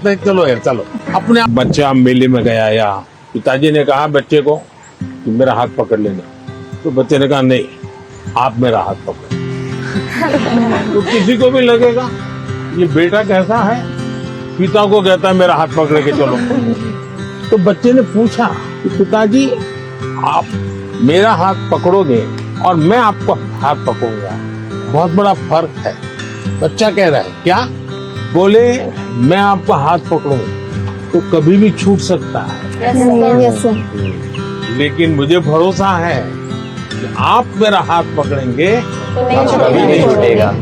करते हैं, चलो यार चलो। अपने बच्चा मेले में गया या पिताजी ने कहा बच्चे को कि मेरा हाथ पकड़ लेना, तो बच्चे ने कहा नहीं आप मेरा हाथ पकड़। तो किसी को भी लगेगा ये बेटा कैसा है, पिता को कहता है मेरा हाथ पकड़ के चलो। तो बच्चे ने पूछा कि पिताजी आप मेरा हाथ पकड़ोगे और मैं आपको हाथ पकड़ूंगा, बहुत बड़ा फर्क है। बच्चा कह रहा है क्या? बोले मैं आपका हाथ पकड़ूंगा तो कभी भी छूट सकता है, यस सर। लेकिन मुझे भरोसा है कि आप मेरा हाथ पकड़ेंगे तो कभी नहीं छूटेगा।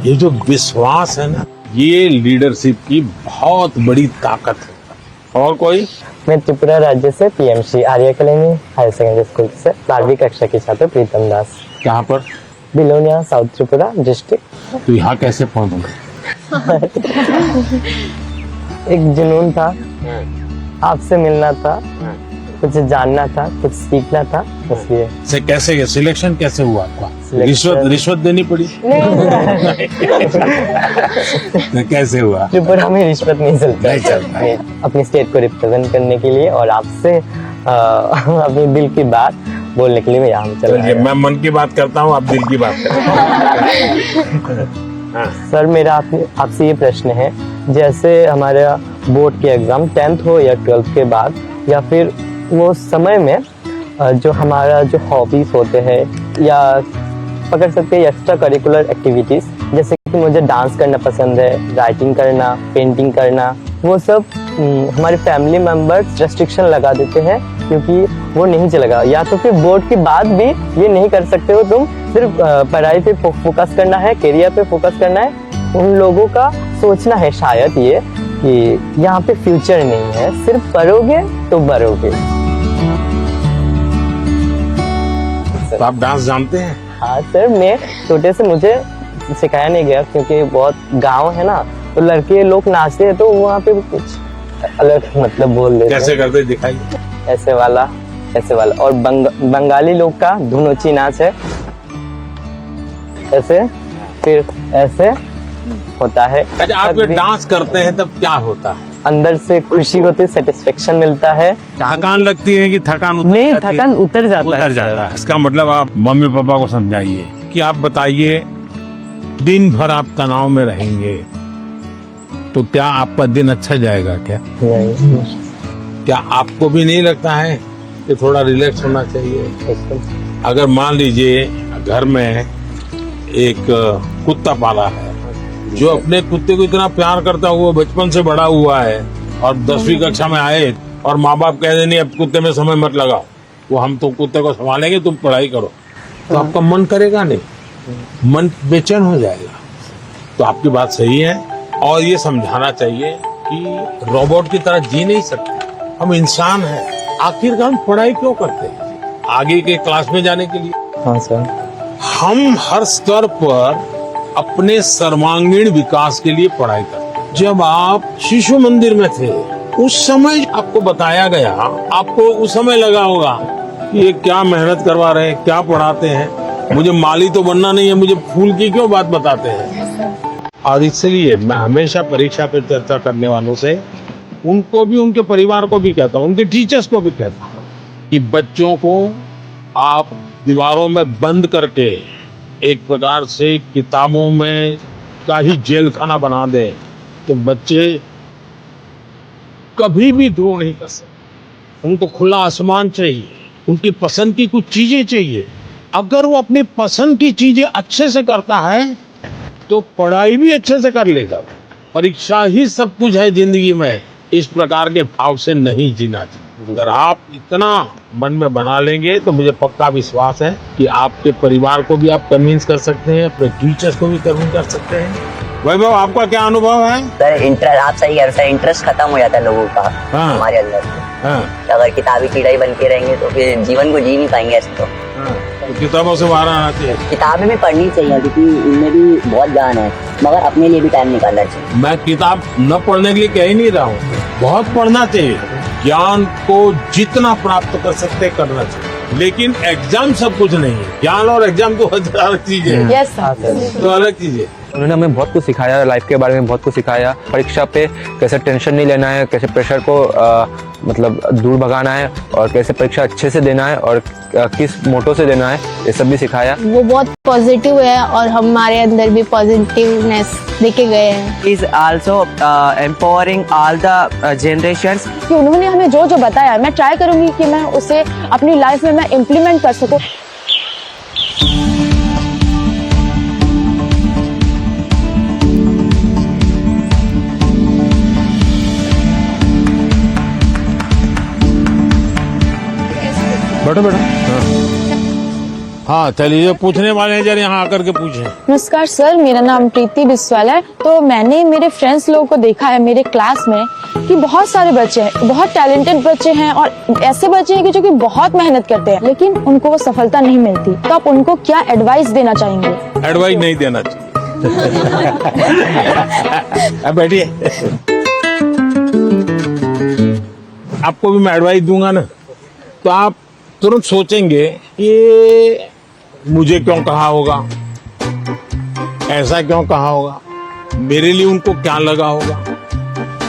ये जो विश्वास है ना, ये लीडरशिप की बहुत बड़ी ताकत है। और कोई? मैं त्रिपुरा राज्य से पीएमसी आर्य अकेडमी हायर सेकेंडरी स्कूल से 12वीं कक्षा की छात्र प्रीतम दास। कहाँ पर? Belonia south Tripura district. तो यहाँ कैसे पहुँचे? एक जुनून था, आपसे मिलना था, कुछ जानना था, कुछ सीखना था, इसलिए। से कैसे सिलेक्शन कैसे हुआ आपका? Selection- रिश्वत देनी पड़ी? तो कैसे हुआ? त्रिपुरा में रिश्वत नहीं चलता। नहीं चलता। अपनी स्टेट को रिप्रेजेंट करने के लिए और आपसे अपने दिल की बात बोलने के लिए मैं यहाँ चला चलिए, मैं मन की बात करता हूँ, आप दिल की बात करें। हाँ। सर मेरा आपसे ये प्रश्न है, जैसे हमारा बोर्ड के एग्जाम 10th हो या 12th के बाद, या फिर वो समय में जो हमारा जो हॉबीज होते हैं या पकड़ सकते हैं एक्स्ट्रा करिकुलर एक्टिविटीज, जैसे कि मुझे डांस करना पसंद है, राइटिंग करना, पेंटिंग करना, वो सब हमारे फैमिली मेंबर्स रेस्ट्रिक्शन लगा देते हैं क्योंकि वो नहीं चलेगा, या तो फिर बोर्ड के बाद भी ये नहीं कर सकते हो तुम, सिर्फ पढ़ाई पे फोकस करना है, करियर पे फोकस करना है। उन लोगों का सोचना है शायद ये कि यहाँ पे फ्यूचर नहीं है, सिर्फ पढ़ोगे तो बढ़ोगे। तो आप डांस जानते हैं? हाँ सर, मैं छोटे से मुझे सिखाया नहीं गया क्योंकि बहुत गांव है ना, तो लड़के लोग नाचते हैं तो वहाँ पे कुछ अलग मतलब बोल देते हैं। कैसे करते दिखाइए। ऐसे वाला, ऐसे वाला। और बंगाली लोग का धुनोची नाच है, ऐसे, फिर ऐसे होता है। अच्छा, आप जब डांस करते हैं तब क्या होता है? अंदर से खुशी होती है, सेटिस्फेक्शन मिलता है। थकान लगती है कि थकान उतर नहीं, जाती है? थकान उतर जाता है। उतर जाता है। इसका मतलब आप मम्मी पापा को समझाइए कि आप बताइए, दिन भर आप तनाव में रहेंगे तो क्या आपका दिन अच्छा जाएगा? क्या आपको भी नहीं लगता है कि थोड़ा रिलैक्स होना चाहिए? अगर मान लीजिए घर में एक कुत्ता पाला है, जो अपने कुत्ते को इतना प्यार करता हुआ बचपन से बड़ा हुआ है, और 10वीं कक्षा में आए और माँ बाप कह दें नहीं अब कुत्ते में समय मत लगाओ, वो हम तो कुत्ते को संभालेंगे, तुम पढ़ाई करो, तो आपका मन करेगा नहीं, मन बेचैन हो जाएगा। तो आपकी बात सही है, और ये समझाना चाहिए कि रोबोट की तरह जी नहीं सकते, हम इंसान हैं। आखिरकार हम पढ़ाई क्यों करते हैं? आगे के क्लास में जाने के लिए। हाँ सर। हम हर स्तर पर अपने सर्वांगीण विकास के लिए पढ़ाई करते हैं। जब आप शिशु मंदिर में थे उस समय आपको बताया गया, आपको उस समय लगा होगा कि ये क्या मेहनत करवा रहे हैं, क्या पढ़ाते हैं, मुझे माली तो बनना नहीं है, मुझे फूल की क्यों बात बताते हैं। और इसलिए मैं हमेशा परीक्षा पर चर्चा करने वालों से, उनको भी, उनके परिवार को भी कहता हूँ, उनके टीचर्स को भी कहता हूँ कि बच्चों को आप दीवारों में बंद करके एक प्रकार से किताबों में का ही जेल खाना बना दे तो बच्चे कभी भी ग्रो नहीं कर सकते। उनको खुला आसमान चाहिए, उनकी पसंद की कुछ चीजें चाहिए। अगर वो अपनी पसंद की चीजें अच्छे से करता है तो पढ़ाई भी अच्छे से कर लेगा। परीक्षा ही सब कुछ है जिंदगी में, इस प्रकार के भाव से नहीं जीना चाहिए। अगर आप इतना मन में बना लेंगे तो मुझे पक्का विश्वास है कि आपके परिवार को भी आप कन्विंस कर सकते हैं, अपने टीचर्स को भी कन्विंस कर सकते हैं। वैभव, आपका क्या अनुभव है? सर इंटरेस्ट, आप सही कह रहे हो सर, इंटरेस्ट खत्म हो जाता है लोगों का हमारे अंदर। हाँ। अगर किताबी कीड़ा ही बन के रहेंगे तो फिर जीवन को जी नहीं पाएंगे ऐसे तो। तो किताबों से बाहर आना चाहिए। किताबें भी पढ़नी चाहिए क्योंकि इनमें भी बहुत ज्ञान है, मगर अपने लिए भी टाइम निकालना चाहिए। मैं किताब न पढ़ने के लिए कह ही नहीं रहा हूँ, बहुत पढ़ना चाहिए। ज्ञान को जितना प्राप्त कर सकते करना चाहिए, लेकिन एग्जाम सब कुछ नहीं है। ज्ञान और एग्जाम तो अलग चीज है। Yes sir. तो अलग चीज है। उन्होंने हमें बहुत कुछ सिखाया, लाइफ के बारे में बहुत कुछ सिखाया, परीक्षा पे कैसे टेंशन नहीं लेना है, कैसे प्रेशर को मतलब दूर भगाना है और कैसे परीक्षा अच्छे से देना है और किस मोटो से देना है, ये सब भी सिखाया। वो बहुत पॉजिटिव है और हमारे अंदर भी पॉजिटिवनेस देके गए हैं। is also empowering all the generations. कि उन्होंने हमें जो जो बताया मैं ट्राई करूंगी कि मैं उसे अपनी लाइफ में मैं इम्प्लीमेंट कर सकूं। बैठो बैठो। हाँ चलिए, पूछने वाले हैं जरा यहाँ आकर के पूछे। नमस्कार सर, मेरा नाम प्रीति बिस्वाल है। तो मैंने मेरे फ्रेंड्स लोगों को देखा है मेरे क्लास में कि बहुत सारे बच्चे हैं, बहुत टैलेंटेड बच्चे हैं और ऐसे बच्चे हैं कि जो कि बहुत मेहनत करते हैं लेकिन उनको वो सफलता नहीं मिलती। तो आप उनको क्या एडवाइस देना चाहेंगे? एडवाइस नहीं देना चाहिए। अब बैठिए। आपको भी मैं एडवाइस दूंगा ना, तो आप तुरंत सोचेंगे ये मुझे क्यों कहा होगा, ऐसा क्यों कहा होगा, मेरे लिए उनको क्या लगा होगा,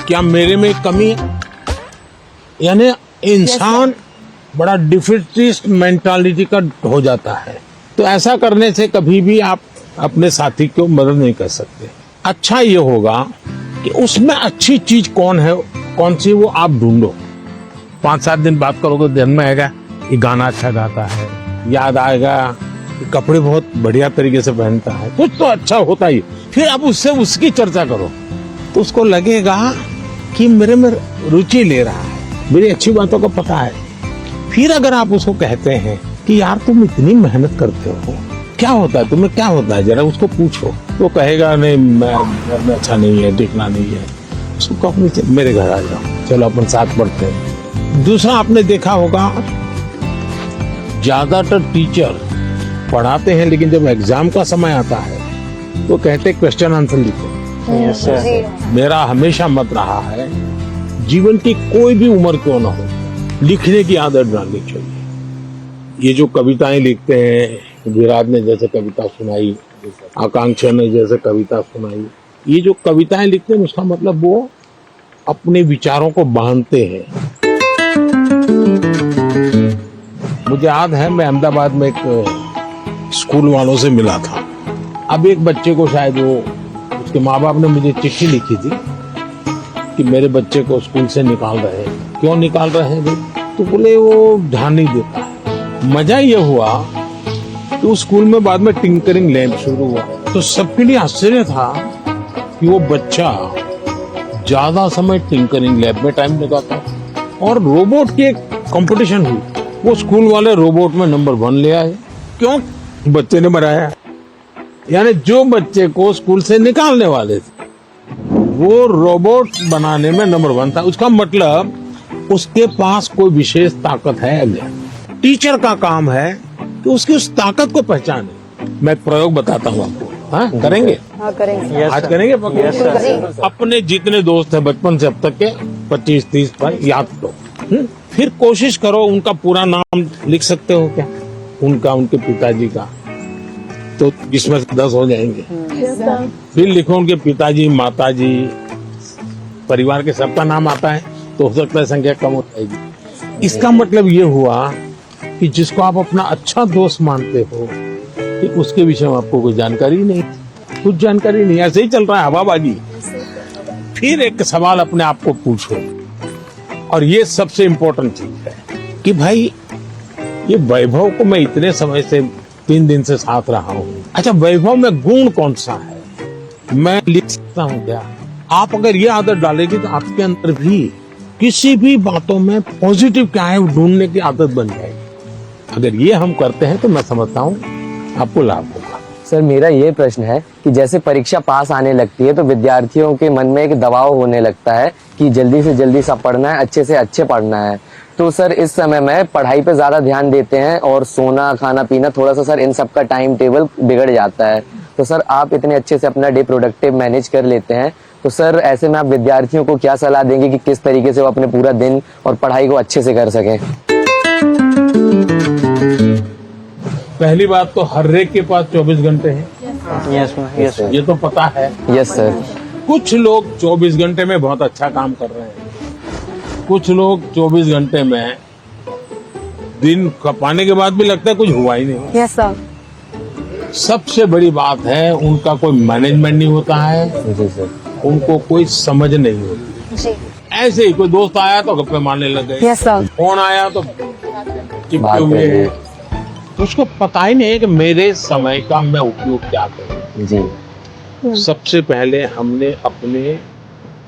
क्या मेरे में कमी है। यानी इंसान बड़ा डिफिटिस्ट मेंटालिटी का हो जाता है। तो ऐसा करने से कभी भी आप अपने साथी को मदद नहीं कर सकते। अच्छा ये होगा कि उसमें अच्छी चीज कौन है, कौन सी, वो आप ढूंढो। 5-7 दिन बात करोगे, ध्यान में आएगा ये गाना अच्छा गाता है, याद आएगा कपड़े बहुत बढ़िया तरीके से पहनता है, कुछ तो अच्छा होता ही। फिर आप उससे उसकी चर्चा करो तो उसको लगेगा कि मेरे में रुचि ले रहा है, मेरी अच्छी बातों को पता है। फिर अगर आप उसको कहते हैं कि यार तुम इतनी मेहनत करते हो, क्या होता है तुम्हें, क्या होता है, जरा उसको पूछो। वो कहेगा नहीं मैं घर में अच्छा नहीं है, दिखना नहीं है। उसको कहो मेरे घर आ जाओ, चलो अपन साथ पढ़ते हैं। दूसरा आपने देखा होगा ज्यादातर टीचर पढ़ाते हैं लेकिन जब एग्जाम का समय आता है तो कहते क्वेश्चन आंसर लिखो। मेरा हमेशा मत रहा है जीवन की कोई भी उम्र क्यों ना हो, लिखने की आदत डालनी चाहिए। ये जो कविताएं लिखते हैं, विराट ने जैसे कविता सुनाई, आकांक्षा ने जैसे कविता सुनाई, ये जो कविताएं लिखते हैं उसका मतलब वो अपने विचारों को बांधते हैं। मुझे याद है मैं अहमदाबाद में एक स्कूल वालों से मिला था। अब एक बच्चे को शायद वो उसके माँ बाप ने मुझे चिट्ठी लिखी थी कि मेरे बच्चे को स्कूल से निकाल रहे हैं। क्यों निकाल रहे हैं भाई? तो बोले वो ध्यान नहीं देता है। मजा ये हुआ कि उस स्कूल में बाद में टिंकरिंग लैब शुरू हुआ, तो सबके लिए आश्चर्य था कि वो बच्चा ज्यादा समय टिंकरिंग लैब में टाइम लगाता और रोबोट की एक कंपटीशन हुई, वो स्कूल वाले रोबोट में नंबर 1 ले आए। क्यों? बच्चे ने बनाया। यानी जो बच्चे को स्कूल से निकालने वाले थे वो रोबोट बनाने में नंबर 1 था। उसका मतलब उसके पास कोई विशेष ताकत है। अज्ञान टीचर का काम है कि उसकी उस ताकत को पहचाने। मैं एक प्रयोग बताता हूँ आपको। हाँ करेंगे? हाँ करेंगे। आज करेंगे? अपने जितने दोस्त हैं बचपन से अब तक के 25-30 पर याद करो। फिर कोशिश करो उनका पूरा नाम लिख सकते हो क्या, उनका, उनके पिताजी का, तो जिसमें 10 हो जाएंगे। फिर लिखो उनके पिताजी, माताजी, परिवार के सबका नाम आता है तो हो सकता है संख्या कम हो जाएगी। इसका मतलब ये हुआ कि जिसको आप अपना अच्छा दोस्त मानते हो कि उसके विषय में आपको कोई जानकारी नहीं, कुछ जानकारी नहीं, ऐसे ही चल रहा है हवाबाजी। फिर एक सवाल अपने आप को पूछो, और ये सबसे इम्पोर्टेंट चीज है कि भाई ये वैभव को मैं इतने समय से 3 दिन से साथ रहा हूँ, अच्छा वैभव में गुण कौन सा है, मैं लिख सकता हूँ क्या? आप अगर ये आदत डालेगी तो आपके अंदर भी किसी भी बातों में पॉजिटिव क्या है ढूंढने की आदत बन जाएगी। अगर ये हम करते हैं तो मैं समझता हूँ आपको लाभ होगा। सर मेरा ये प्रश्न है कि जैसे परीक्षा पास आने लगती है तो विद्यार्थियों के मन में एक दबाव होने लगता है कि जल्दी से जल्दी सब पढ़ना है, अच्छे से अच्छे पढ़ना है। तो सर इस समय में पढ़ाई पे ज्यादा ध्यान देते हैं और सोना खाना पीना थोड़ा सा सर इन सब का टाइम टेबल बिगड़ जाता है। तो सर आप इतने अच्छे से अपना डे प्रोडक्टिव मैनेज कर लेते हैं, तो सर ऐसे में आप विद्यार्थियों को क्या सलाह देंगे कि किस तरीके से वो अपने पूरा दिन और पढ़ाई को अच्छे से कर सकें? पहली बात तो हर एक के पास 24 घंटे हैं। यस ये तो पता है। Yes sir. कुछ लोग 24 घंटे में बहुत अच्छा काम कर रहे हैं, कुछ लोग 24 घंटे में दिन खपाने के बाद भी लगता है कुछ हुआ ही नहीं। Yes sir. सबसे बड़ी बात है उनका कोई मैनेजमेंट नहीं होता है, जी सर। उनको कोई समझ नहीं होती। जी। ऐसे ही कोई दोस्त आया तो गप्पे मारने लग गए, यस सर। फोन आया तो चिपके बात हुए कर रहे हैं। तो उसको पता ही नहीं है कि मेरे समय का मैं उपयोग क्या करूं। जी। सबसे पहले हमने अपने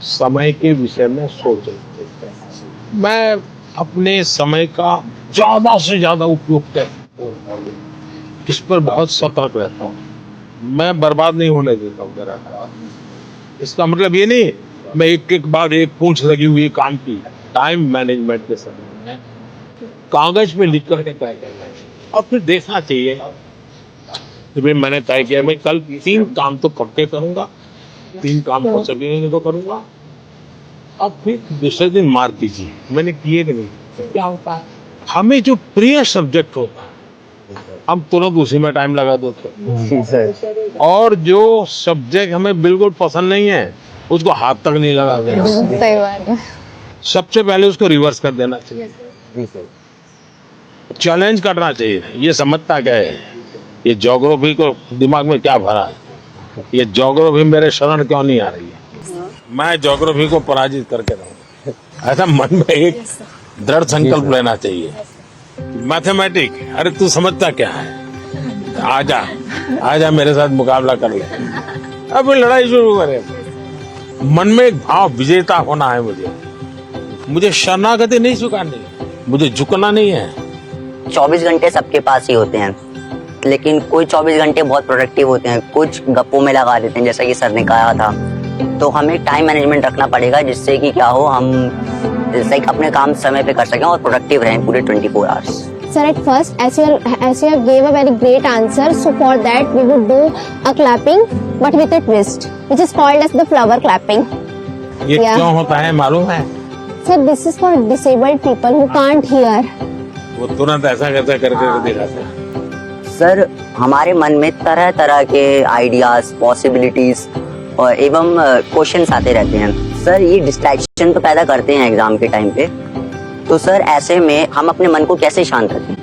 समय के विषय में सोचा। मैं अपने समय का ज्यादा से ज्यादा उपयोग कैसे करूं, इस पर बहुत सतर्क रहता हूँ। मैं बर्बाद नहीं होने देता हूँ मेरा काम। इसका मतलब ये नहीं मैं एक एक बाद एक पूंछ लगी हुई काम की। टाइम मैनेजमेंट के समय में कागज पे लिख करके तय करना है और फिर देखना चाहिए कि भाई मैंने तय किया मैं कल 3 काम तो पक्के करूंगा, 3 काम हो सकेंगे तो करूंगा। अब फिर दूसरे दिन मार दीजिए मैंने किए कि नहीं। क्या होता है हमें जो प्रिय सब्जेक्ट होता है हम तुरंत उसी में टाइम लगा देते हैं, जी सर। और जो सब्जेक्ट हमें बिल्कुल पसंद नहीं है उसको हाथ तक नहीं लगाते। सही बात है। सबसे पहले उसको रिवर्स कर देना चाहिए, जी सर। चैलेंज करना चाहिए। ये समझता क्या है, ये ज्योग्राफी को दिमाग में क्या भरा है, ये ज्योग्राफी मेरे शरण क्यों नहीं आ रही है, मैं ज्योग्राफी को पराजित करके रहूं। ऐसा मन में एक दृढ़ संकल्प लेना चाहिए। मैथमेटिक अरे तू समझता क्या है, आजा आजा मेरे साथ मुकाबला कर ले, अब लड़ाई शुरू करें। मन में एक भाव विजेता होना है। मुझे शरणागति नहीं स्वीकारनी है, मुझे झुकना नहीं है। 24 घंटे सबके पास ही होते हैं, लेकिन कोई 24 घंटे बहुत प्रोडक्टिव होते हैं, कुछ गप्पों में लगा देते हैं जैसा कि सर ने कहा था। तो हमें टाइम मैनेजमेंट रखना पड़ेगा जिससे कि क्या हो हम जैसे कि अपने काम समय पे कर सकें और प्रोडक्टिव रहें पूरे 24 hours. Sir, at first, as you gave a very great answer, so for that we would do a clapping, but with a twist, which is called as the flower clapping. ये Yeah. क्यों होता है मालूम है? Sir, this is for disabled people who can't hear. वो तुरंत ऐसा कैसे करके दिखाते हैं। सर हमारे मन में तरह तरह के आइडियाज, पॉसिबिलिटीज और एवं क्वेश्चंस आते रहते हैं। सर ये डिस्ट्रैक्शन तो पैदा करते हैं एग्जाम के टाइम पे। तो सर ऐसे में हम अपने मन को कैसे शांत रखें?